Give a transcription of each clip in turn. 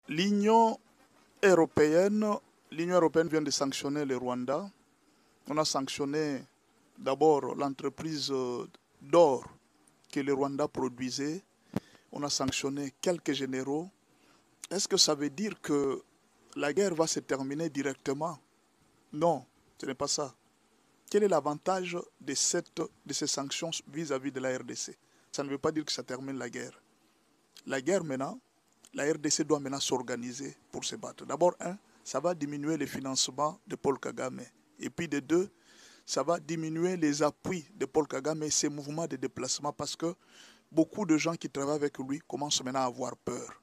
L'Union européenne, l'Union européenne vient de sanctionner le Rwanda. On a sanctionné d'abord l'entreprise d'or que le Rwanda produisait. On a sanctionné quelques généraux. Est-ce que ça veut dire que la guerre va se terminer directement? Non, ce n'est pas ça. Quel est l'avantage de ces sanctions vis-à-vis de la RDC? Ça ne veut pas dire que ça termine la guerre. La guerre maintenant, la RDC doit maintenant s'organiser pour se battre. D'abord, ça va diminuer le financement de Paul Kagame. Et puis de deux, ça va diminuer les appuis de Paul Kagame et ses mouvements de déplacement parce que beaucoup de gens qui travaillent avec lui commencent maintenant à avoir peur.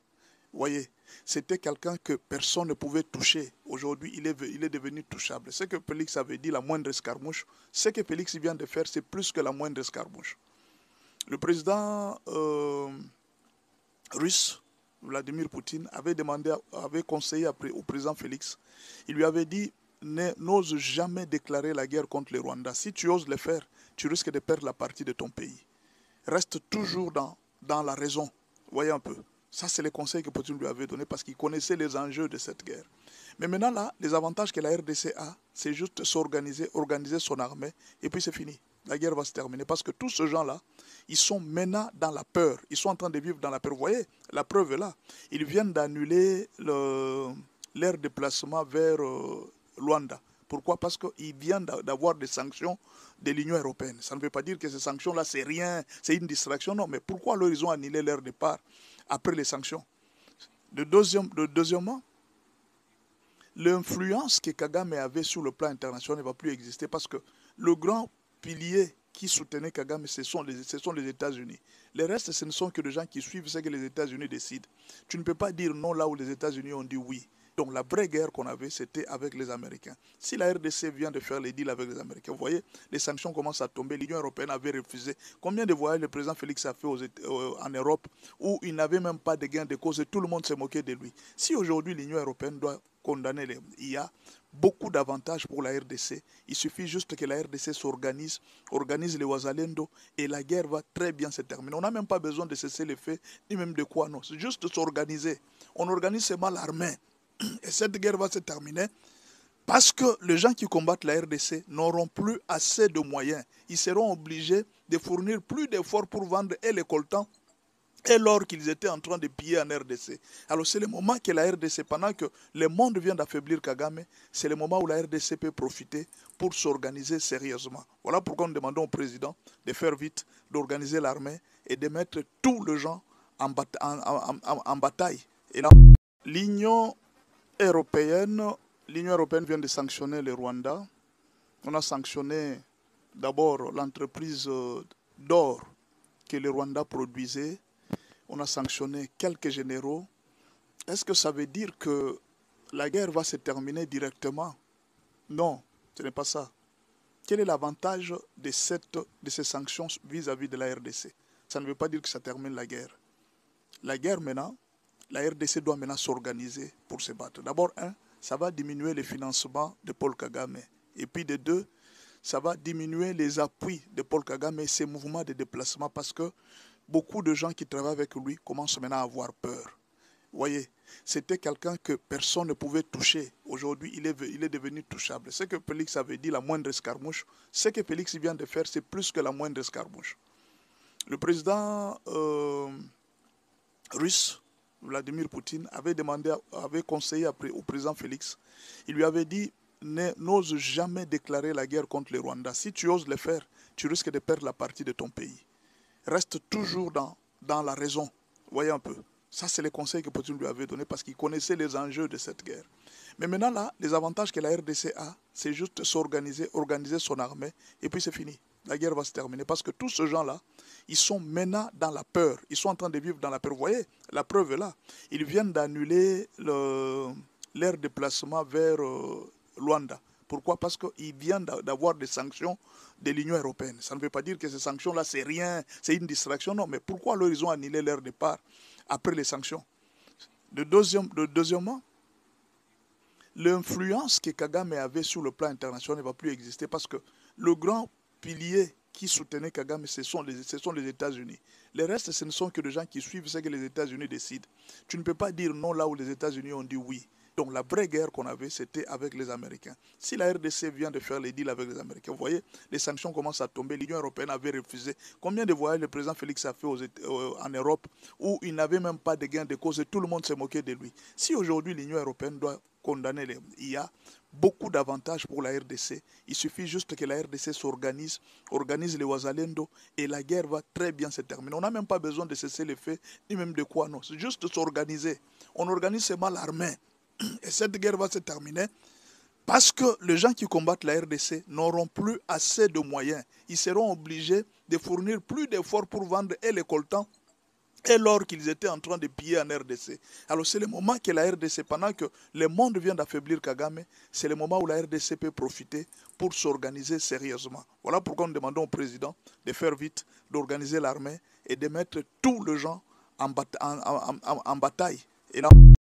Vous voyez, c'était quelqu'un que personne ne pouvait toucher. Aujourd'hui, il est devenu touchable. Ce que Félix avait dit, la moindre escarmouche, ce que Félix vient de faire, c'est plus que la moindre escarmouche. Le président russe, Vladimir Poutine, avait conseillé au président Félix. Il lui avait dit, n'ose jamais déclarer la guerre contre le Rwanda. Si tu oses le faire, tu risques de perdre la partie de ton pays. Reste toujours dans la raison. Voyez un peu. Ça, c'est les conseils que Poutine lui avait donné parce qu'il connaissait les enjeux de cette guerre. Mais maintenant, là, les avantages que la RDC a, c'est juste s'organiser, organiser son armée, et puis c'est fini. La guerre va se terminer parce que tous ces gens-là, ils sont maintenant dans la peur. Ils sont en train de vivre dans la peur. Vous voyez, la preuve est là. Ils viennent d'annuler leur déplacement vers Luanda. Pourquoi? Parce qu'ils viennent d'avoir des sanctions de l'Union européenne. Ça ne veut pas dire que ces sanctions-là, c'est rien, c'est une distraction. Non, mais pourquoi alors ils ont annulé leur départ après les sanctions? Deuxièmement, l'influence que Kagame avait sur le plan international ne va plus exister parce que le grand pilier qui soutenait Kagame, ce sont les États-Unis. Le reste, ce ne sont que des gens qui suivent ce que les États-Unis décident. Tu ne peux pas dire non là où les États-Unis ont dit oui. Donc la vraie guerre qu'on avait, c'était avec les Américains. Si la RDC vient de faire les deals avec les Américains, vous voyez, les sanctions commencent à tomber. L'Union européenne avait refusé. Combien de voyages le président Félix a fait en Europe où il n'avait même pas de gain de cause et tout le monde s'est moqué de lui? Si aujourd'hui l'Union européenne doit condamner il y a beaucoup d'avantages pour la RDC. Il suffit juste que la RDC s'organise, organise les Ouazalendo et la guerre va très bien se terminer. On n'a même pas besoin de cesser les faits, ni même de quoi, non. C'est juste de s'organiser. On organise seulement l'armée. Et cette guerre va se terminer parce que les gens qui combattent la RDC n'auront plus assez de moyens. Ils seront obligés de fournir plus d'efforts pour vendre et les coltans et l'or qu'ils étaient en train de piller en RDC. Alors c'est le moment que la RDC, pendant que le monde vient d'affaiblir Kagame, c'est le moment où la RDC peut profiter pour s'organiser sérieusement. Voilà pourquoi nous demandons au président de faire vite, d'organiser l'armée et de mettre tous les gens en bataille. Et là, l'Union européenne vient de sanctionner le Rwanda. On a sanctionné d'abord l'entreprise d'or que le Rwanda produisait. On a sanctionné quelques généraux. Est-ce que ça veut dire que la guerre va se terminer directement? Non, ce n'est pas ça. Quel est l'avantage de ces sanctions vis-à-vis de la RDC? Ça ne veut pas dire que ça termine la guerre. La guerre maintenant, la RDC doit maintenant s'organiser pour se battre. D'abord, ça va diminuer le financement de Paul Kagame. Et puis de deux, ça va diminuer les appuis de Paul Kagame et ses mouvements de déplacement parce que beaucoup de gens qui travaillent avec lui commencent maintenant à avoir peur. Vous voyez, c'était quelqu'un que personne ne pouvait toucher. Aujourd'hui, il est devenu touchable. Ce que Félix avait dit, la moindre escarmouche, ce que Félix vient de faire, c'est plus que la moindre escarmouche. Le président russe, Vladimir Poutine, avait conseillé au président Félix. Il lui avait dit, n'ose jamais déclarer la guerre contre le Rwanda. Si tu oses le faire, tu risques de perdre la partie de ton pays. Reste toujours dans la raison. Voyez un peu. Ça, c'est les conseils que Poutine lui avait donné parce qu'il connaissait les enjeux de cette guerre. Mais maintenant, là, les avantages que la RDC a, c'est juste s'organiser, organiser son armée, et puis c'est fini. La guerre va se terminer parce que tous ces gens-là, ils sont maintenant dans la peur. Ils sont en train de vivre dans la peur. Vous voyez, la preuve est là. Ils viennent d'annuler leur déplacement vers Luanda. Pourquoi? Parce qu'ils viennent d'avoir des sanctions de l'Union européenne. Ça ne veut pas dire que ces sanctions-là, c'est rien, c'est une distraction. Non, mais pourquoi alors ils ont annulé leur départ après les sanctions? Deuxièmement, l'influence que Kagame avait sur le plan international ne va plus exister parce que le grand pilier qui soutenaient Kagame, ce sont les États-Unis. Les restes, ce ne sont que des gens qui suivent ce que les États-Unis décident. Tu ne peux pas dire non là où les États-Unis ont dit oui. Donc la vraie guerre qu'on avait, c'était avec les Américains. Si la RDC vient de faire les deals avec les Américains, vous voyez, les sanctions commencent à tomber. L'Union européenne avait refusé. Combien de voyages le président Félix a fait en Europe où il n'avait même pas de gain de cause et tout le monde s'est moqué de lui. Si aujourd'hui l'Union européenne doit condamner il y a beaucoup d'avantages pour la RDC. Il suffit juste que la RDC s'organise, organise les Ouazalendo et la guerre va très bien se terminer. On n'a même pas besoin de cesser les faits, ni même de quoi, non. C'est juste s'organiser. On organise seulement l'armée. Et cette guerre va se terminer parce que les gens qui combattent la RDC n'auront plus assez de moyens. Ils seront obligés de fournir plus d'efforts pour vendre et les coltans et l'or qu'ils étaient en train de piller en RDC. Alors c'est le moment que la RDC, pendant que le monde vient d'affaiblir Kagame, c'est le moment où la RDC peut profiter pour s'organiser sérieusement. Voilà pourquoi nous demandons au président de faire vite, d'organiser l'armée et de mettre tous les gens en bataille. Et là,